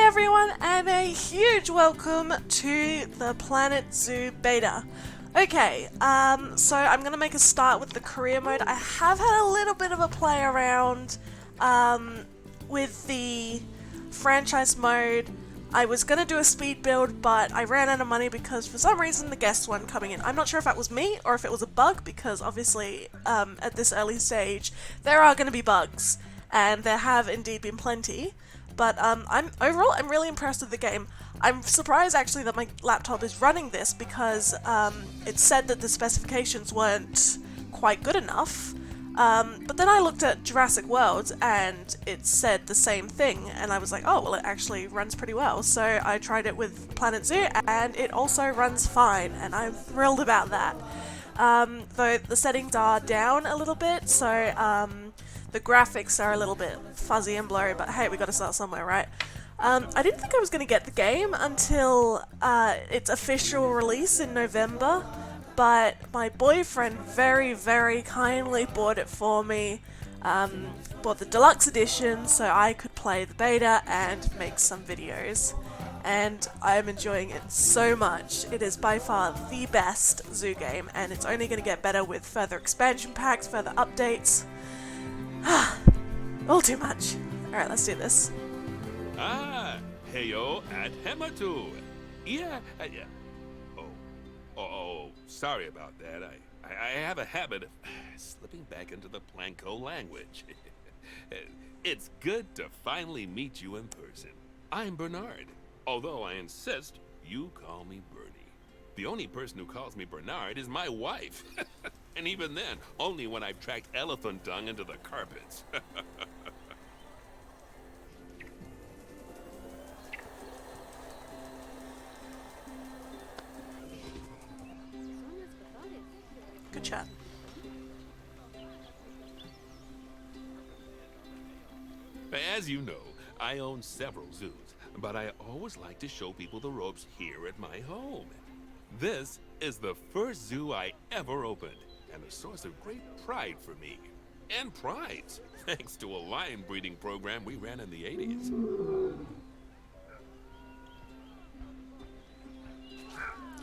everyone, and a huge welcome to the Planet Zoo beta. Okay, so I'm gonna make a start with the career mode. I have had a little bit of a play around with the franchise mode. I was gonna do a speed build, but I ran out of money because for some reason the guest weren't coming in. I'm not sure if that was me or if it was a bug, because obviously at this early stage there are gonna be bugs, and there have indeed been plenty. But I'm really impressed with the game. I'm surprised actually that my laptop is running this, because it said that the specifications weren't quite good enough. But then I looked at Jurassic World and it said the same thing, and I was like, oh, well, it actually runs pretty well. So I tried it with Planet Zoo and it also runs fine, and I'm thrilled about that. Though the settings are down a little bit, so the graphics are a little bit fuzzy and blurry, but hey, we gotta start somewhere, right? I didn't think I was gonna get the game until its official release in November, but my boyfriend very, very kindly bought it for me. Bought the deluxe edition so I could play the beta and make some videos. And I'm enjoying it so much. It is by far the best zoo game, and it's only going to get better with further expansion packs, further updates. All too much. Alright, let's do this. Heyo at Hematu. Yeah. Oh, sorry about that. I have a habit of slipping back into the Planko language. It's good to finally meet you in person. I'm Bernard, although I insist you call me Bernie. The only person who calls me Bernard is my wife. And even then, only when I've tracked elephant dung into the carpets. Good chat. As you know, I own several zoos, but I always like to show people the ropes here at my home. This is the first zoo I ever opened, and a source of great pride for me. And prize, thanks to a lion breeding program we ran in the 80s.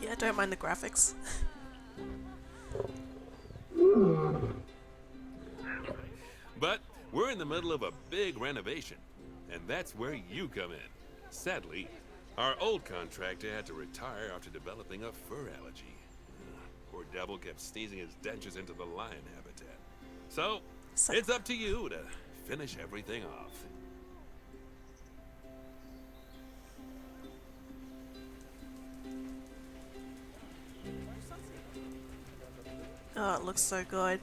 Yeah, don't mind the graphics. But we're in the middle of a big renovation, and that's where you come in. Sadly, our old contractor had to retire after developing a fur allergy. Poor devil kept sneezing his dentures into the lion habitat. So, it's up to you to finish everything off. Oh, it looks so good.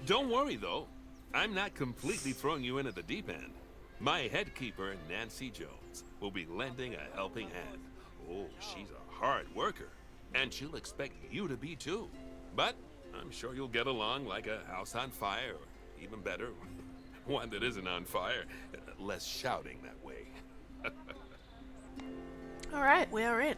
Don't worry, though. I'm not completely throwing you in at the deep end. My head keeper, Nancy Jones, will be lending a helping hand. Oh, she's a hard worker, and she'll expect you to be too. But I'm sure you'll get along like a house on fire, or even better, one that isn't on fire. Less shouting that way. Alright, we are in.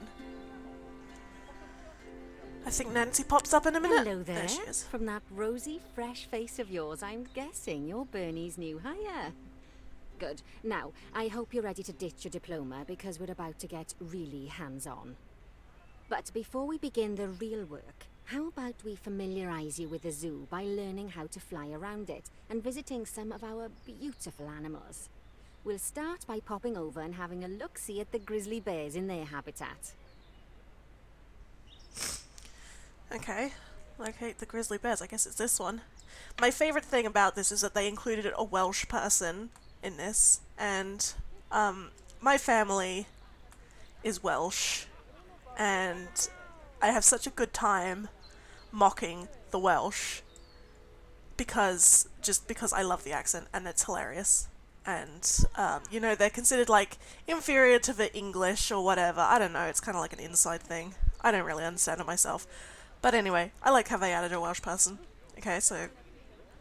I think Nancy pops up in a minute. Hello there. There she is. From that rosy, fresh face of yours, I'm guessing you're Bernie's new hire. Good. Now, I hope you're ready to ditch your diploma, because we're about to get really hands-on. But before we begin the real work, how about we familiarize you with the zoo by learning how to fly around it and visiting some of our beautiful animals? We'll start by popping over and having a look-see at the grizzly bears in their habitat. Okay, locate the grizzly bears. I guess it's this one. My favourite thing about this is that they included a Welsh person in this, and my family is Welsh, and I have such a good time mocking the Welsh because I love the accent and it's hilarious. And you know, they're considered like inferior to the English or whatever. I don't know, it's kind of like an inside thing. I don't really understand it myself. But anyway, I like how they added a Welsh person. Okay, so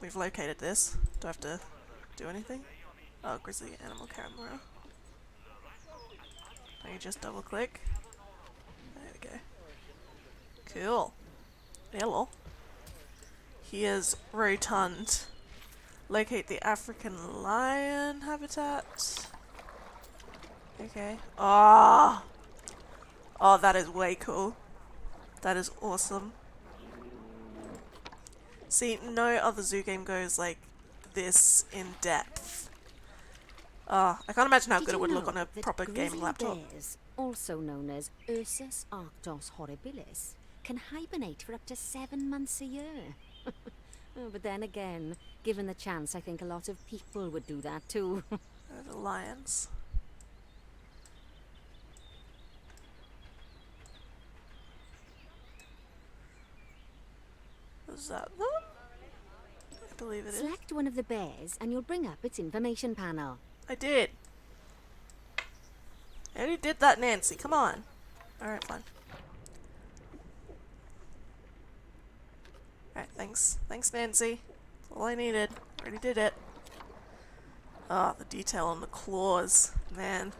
we've located this. Do I have to do anything? Oh, grizzly animal camera. Can you just double click? There we go. Cool. Hello. Here's rotund. Locate the African lion habitat. Okay. Oh! Oh, that is way cool. That is awesome. See, no other zoo game goes like this in depth. Oh, I can't imagine how Did good it you would look know on a that proper gaming grizzly laptop. bears, also known as Ursus arctos horribilis, can hibernate for up to 7 months a year? Oh, but then again, given the chance, I think a lot of people would do that too. The lions. Is that them? I believe it is. Select one of the bears and you'll bring up its information panel. I did. I already did that, Nancy. Come on. Alright, fine. Alright, thanks. Thanks, Nancy. That's all I needed. Already did it. Ah, the detail on the claws. Man.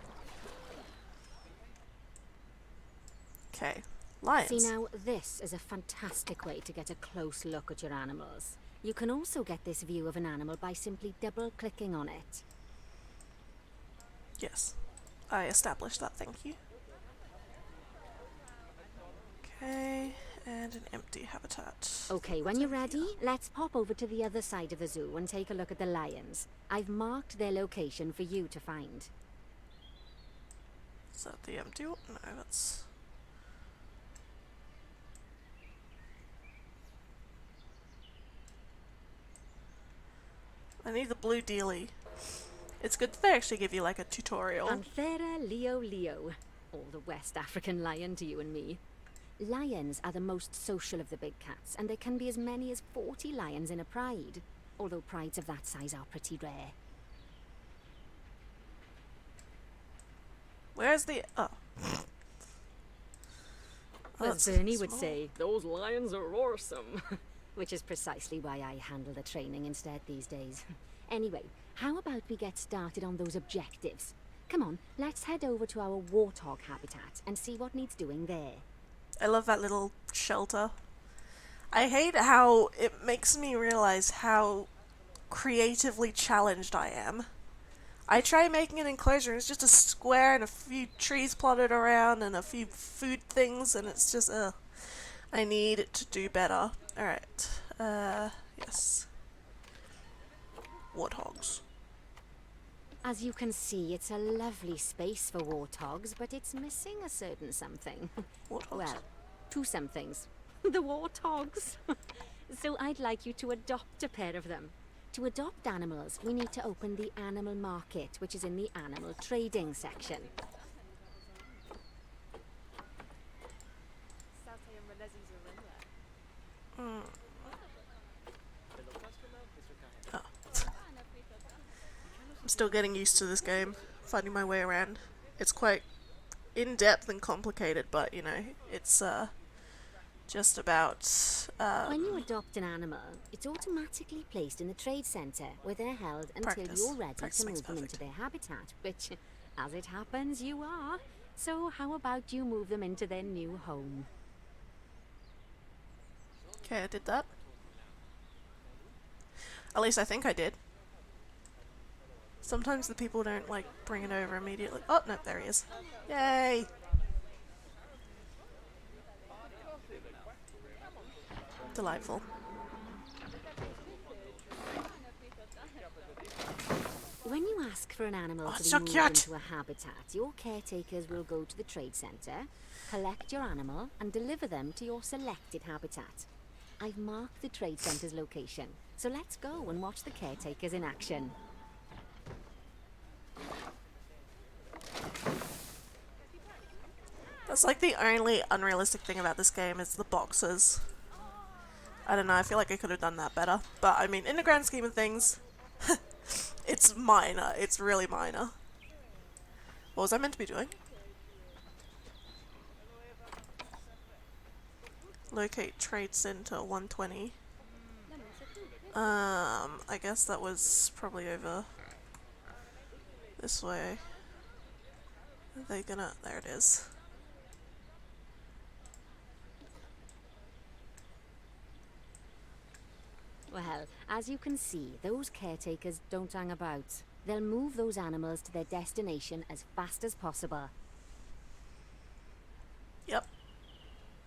Okay. Lions. See now, this is a fantastic way to get a close look at your animals. You can also get this view of an animal by simply double-clicking on it. Yes. I established that, thank you. Okay, and an empty habitat. Okay, when you're ready, let's pop over to the other side of the zoo and take a look at the lions. I've marked their location for you to find. Is that the empty one? No, that's... I need the blue dealie. It's good that they actually give you like a tutorial. Anthera leo. All the West African lion to you and me. Lions are the most social of the big cats, and there can be as many as 40 lions in a pride. Although prides of that size are pretty rare. Where's the... Oh. Oh, As that's Bernie would small. say, those lions are awesome. Which is precisely why I handle the training instead these days. Anyway, how about we get started on those objectives? Come on, let's head over to our warthog habitat and see what needs doing there. I love that little shelter. I hate how it makes me realize how creatively challenged I am. I try making an enclosure, it's just a square and a few trees plotted around and a few food things, and it's just, I need to do better. Alright, yes. Warthogs. As you can see, it's a lovely space for warthogs, but it's missing a certain something. Warthogs. Well, two somethings. The warthogs. So I'd like you to adopt a pair of them. To adopt animals, we need to open the animal market, which is in the animal trading section. Oh. I'm still getting used to this game, finding my way around. It's quite in-depth and complicated, but, you know, it's, just about, When you adopt an animal, it's automatically placed in the trade centre, where they're held until Practice. you're ready Practice to makes move them into perfect. their habitat, which, as it happens, you are. So how about you move them into their new home? Okay, I did that. At least I think I did. Sometimes the people don't, like, bring it over immediately. Oh, no, there he is. Yay! Delightful. When you ask for an animal Oh, to it's be so moved cute. into a habitat, your caretakers will go to the trade centre, collect your animal, and deliver them to your selected habitat. I've marked the trade centre's location, so let's go and watch the caretakers in action. That's like the only unrealistic thing about this game is the boxes. I don't know, I feel like I could have done that better. But, I mean, in the grand scheme of things, it's minor. It's really minor. What was I meant to be doing? Locate Trade Center 120. I guess that was probably over this way. Are they gonna... There it is. Well, as you can see, those caretakers don't hang about. They'll move those animals to their destination as fast as possible. Yep.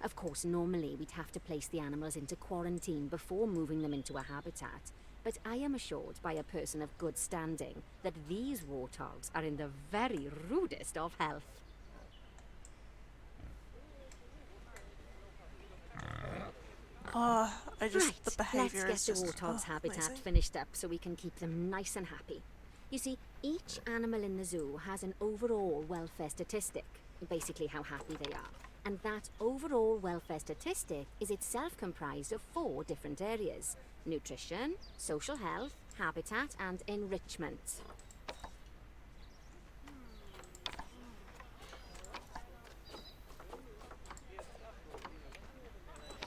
Of course, normally we'd have to place the animals into quarantine before moving them into a habitat, but I am assured by a person of good standing that these warthogs are in the very rudest of health. Oh, the behavior let's is get the just warthog's habitat amazing. finished up so we can keep them nice and happy. You see, each animal in the zoo has an overall welfare statistic, basically how happy they are. And that overall welfare statistic is itself comprised of 4 different areas: nutrition, social health, habitat, and enrichment.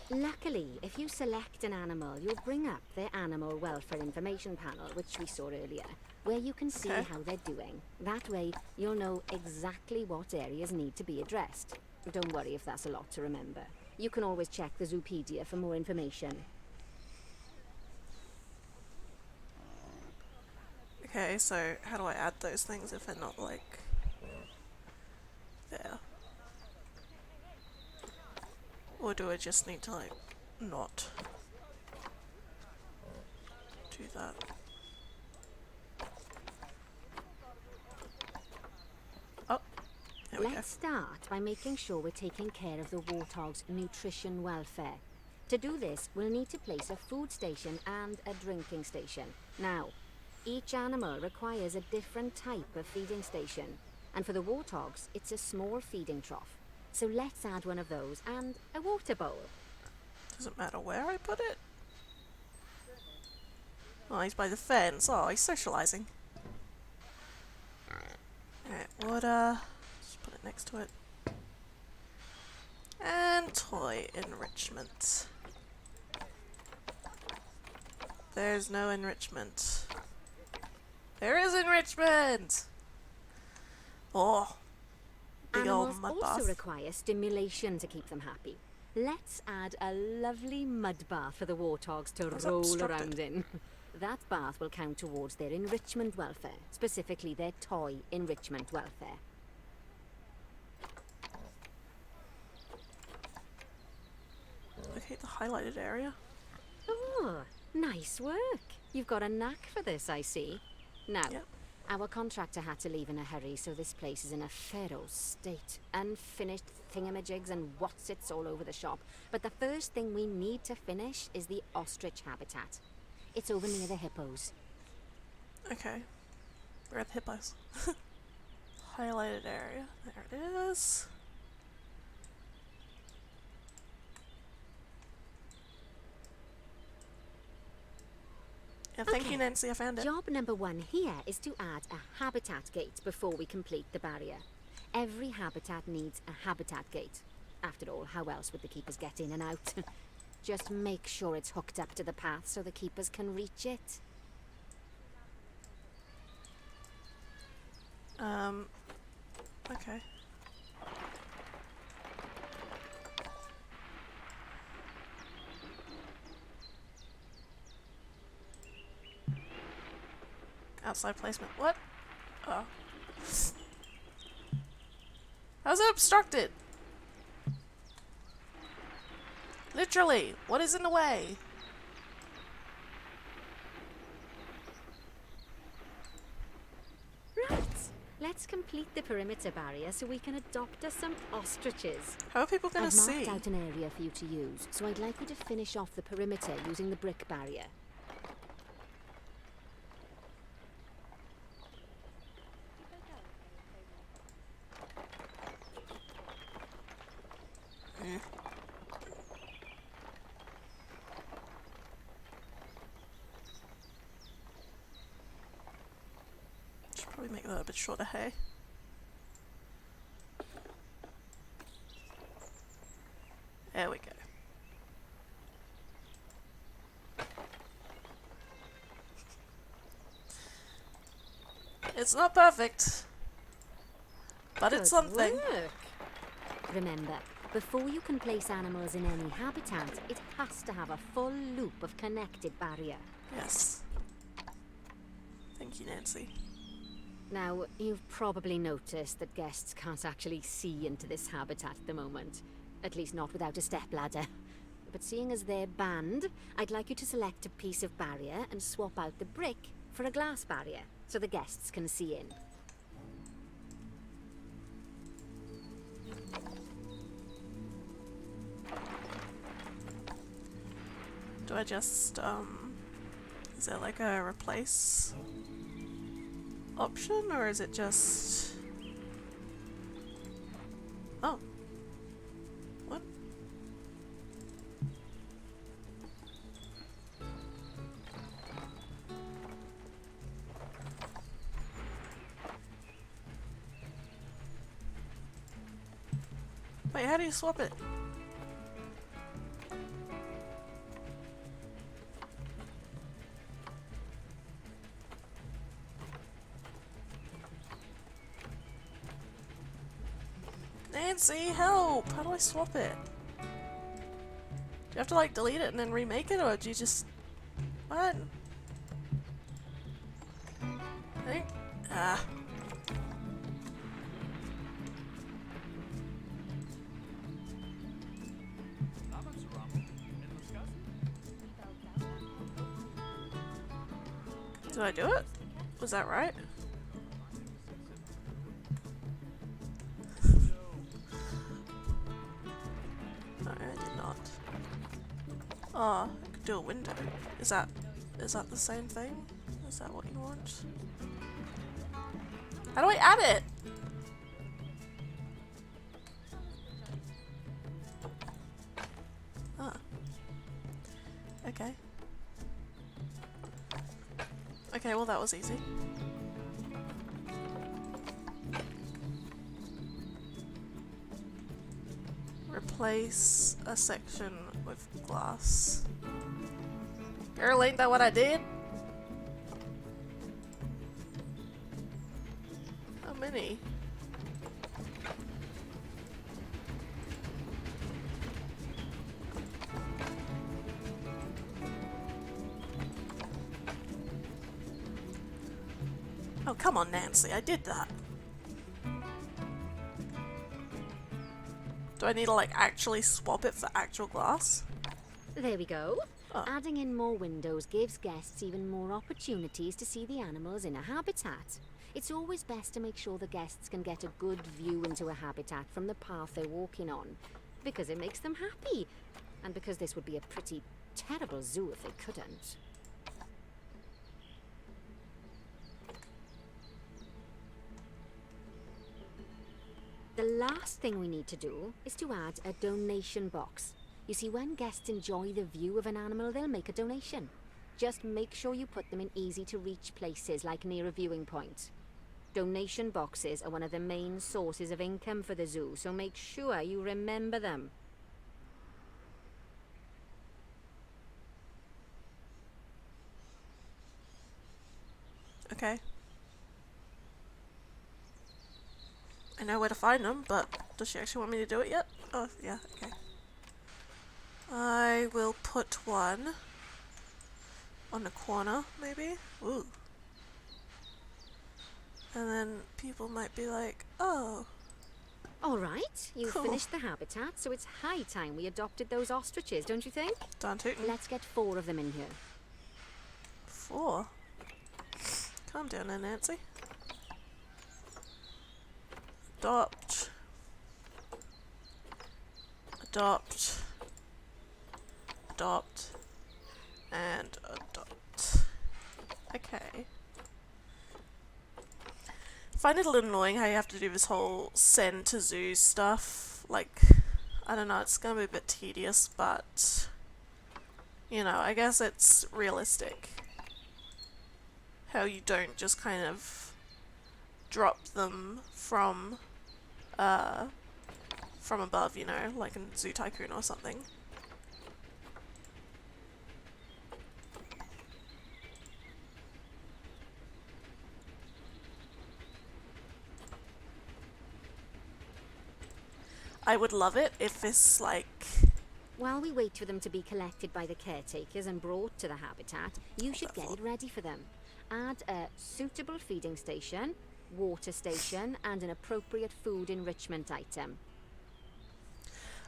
Luckily, if you select an animal, you'll bring up their animal welfare information panel, which we saw earlier, where you can see how they're doing. That way, you'll know exactly what areas need to be addressed. Don't worry if that's a lot to remember. You can always check the Zoopedia for more information. Okay, so how do I add those things if they're not, like, there? Or do I just need to, like, not do that? Oh, there we go. Let's start by making sure we're taking care of the warthog's nutrition welfare. To do this, we'll need to place a food station and a drinking station. Now, each animal requires a different type of feeding station, and for the warthogs, it's a small feeding trough. So let's add one of those and a water bowl. Doesn't matter where I put it. Oh, he's by the fence. Oh, he's socializing. Alright, water. Just put it next to it. And toy enrichment. There's no enrichment. There is enrichment! Oh. Big old Animals mud also bath. require stimulation to keep them happy. Let's add a lovely mud bath for the warthogs to That's roll obstructed. around in. That bath will count towards their enrichment welfare, specifically their toy enrichment welfare. Locate the highlighted area. Oh, nice work. You've got a knack for this, I see. Now, Yep. our contractor had to leave in a hurry, so this place is in a pharaoh's state. Unfinished thingamajigs and what's-its all over the shop. But the first thing we need to finish is the ostrich habitat. It's over near the hippos. Okay. Where are the hippos? Highlighted area. There it is. Yeah, thank you, Okay. Nancy. I found it. Job number 1 here is to add a habitat gate before we complete the barrier. Every habitat needs a habitat gate. After all, how else would the keepers get in and out? Just make sure it's hooked up to the path so the keepers can reach it. Okay. Outside placement. What? Oh. How's it obstructed? Literally, what is in the way? Right. Let's complete the perimeter barrier so we can adopt us some ostriches. How are people gonna I've see? marked out an area for you to use, so I'd like you to finish off the perimeter using the brick barrier. Should probably make that a bit shorter, hey? There we go. It's not perfect, but it's Good something. work. Remember, before you can place animals in any habitat, it has to have a full loop of connected barrier. Yes. Thank you, Nancy. Now, you've probably noticed that guests can't actually see into this habitat at the moment. At least not without a stepladder. But seeing as they're banned, I'd like you to select a piece of barrier and swap out the brick for a glass barrier, so the guests can see in. Do I just, is there like a replace option, or is it just... Oh. What? Wait, how do you swap it? Nancy, help! How do I swap it? Do you have to like delete it and then remake it, or do you just... What? I think... Ah. Did I do it? Was that right? No, I did not. Oh, I could do a window. Is that the same thing? Is that what you want? How do I add it? Ah. Okay. Okay, well that was easy. Replace a section with glass. Girl, ain't that what I did? How many? Oh, come on, Nancy, I did that. Do I need to, like, actually swap it for actual glass? There we go. Oh. Adding in more windows gives guests even more opportunities to see the animals in a habitat. It's always best to make sure the guests can get a good view into a habitat from the path they're walking on, because it makes them happy, and because this would be a pretty terrible zoo if they couldn't. The last thing we need to do is to add a donation box. You see, when guests enjoy the view of an animal, they'll make a donation. Just make sure you put them in easy-to-reach places, like near a viewing point. Donation boxes are one of the main sources of income for the zoo, so make sure you remember them. Okay. I know where to find them, but does she actually want me to do it yet? Oh, yeah, okay. I will put one on the corner, maybe? Ooh. And then people might be like, oh. All right, you've Cool. finished the habitat, so it's high time we adopted those ostriches, don't you think? Darn tootin'. Let's get 4 of them in here. 4? Calm down there, Nancy. Adopt. Adopt. Adopt. And adopt. Okay. I find it a little annoying how you have to do this whole send to zoo stuff. Like, I don't know, it's gonna be a bit tedious, but you know, I guess it's realistic. How you don't just kind of drop them from above, you know, like in Zoo Tycoon or something. I would love it if this, like... While we wait for them to be collected by the caretakers and brought to the habitat, you should get it ready for them. Add a suitable feeding station, water station, and an appropriate food enrichment item.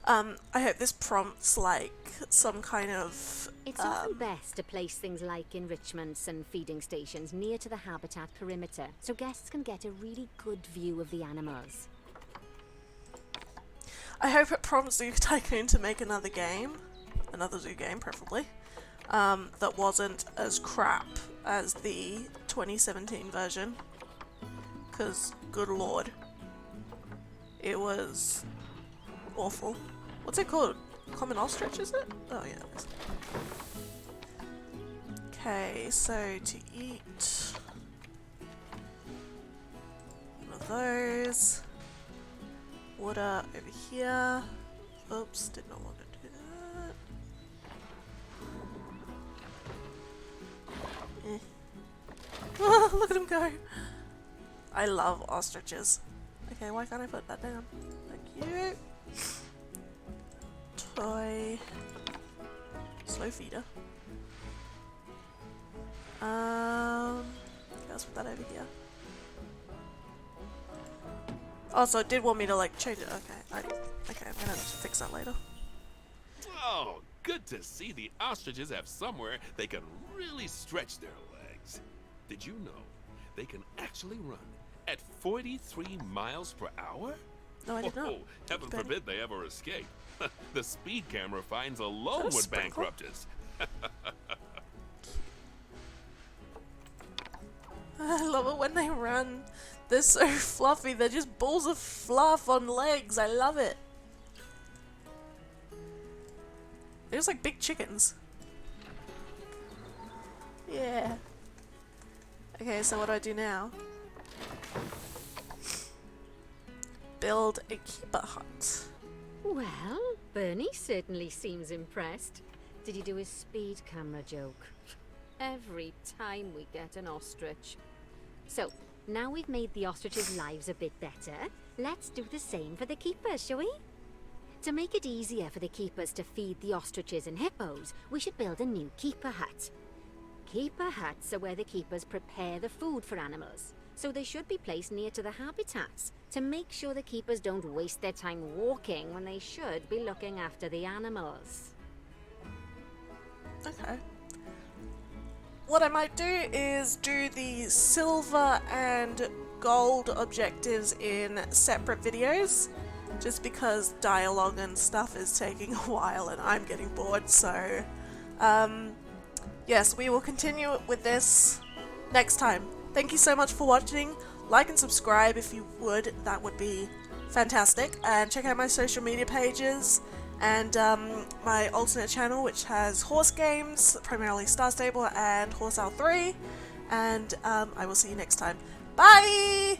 I hope this prompts like some kind of It's often best to place things like enrichments and feeding stations near to the habitat perimeter, so guests can get a really good view of the animals. I hope it prompts Zoo Tycoon to make another zoo game preferably, that wasn't as crap as the 2017 version, because good lord, it was awful. What's it called? Common ostrich, is it? Oh yeah, it is. Okay, so to eat one of those. Water over here. Oops, did not want to do that. Oh, look at him go. I love ostriches. Okay, why can't I put that down? Thank you. Toy. Slow feeder. Okay, let's put that over here. Oh, so it did want me to like change it. Okay, okay, I'm gonna fix that later. Oh, good to see the ostriches have somewhere they can really stretch their legs. Did you know they can actually run at 43 miles per hour? No, I did not. Oh, heaven Benny. forbid they ever escape. The speed camera finds alone Is that a would sprinkle? bankrupt us. I love it when they run. They're so fluffy. They're just balls of fluff on legs. I love it. They're just like big chickens. Yeah. Okay, so what do I do now? Build a keeper hut. Well, Bernie certainly seems impressed. Did he do his speed camera joke? Every time we get an ostrich. So, now we've made the ostriches' lives a bit better, let's do the same for the keepers, shall we? To make it easier for the keepers to feed the ostriches and hippos, we should build a new keeper hut. Keeper huts are where the keepers prepare the food for animals, so they should be placed near to the habitats to make sure the keepers don't waste their time walking when they should be looking after the animals. Okay. What I might do is do the silver and gold objectives in separate videos, just because dialogue and stuff is taking a while and I'm getting bored, so yes, we will continue with this next time. Thank you so much for watching. Like and subscribe if you would, that would be fantastic, and check out my social media pages and my alternate channel, which has horse games, primarily Star Stable and Horse L3, and I will see you next time. Bye!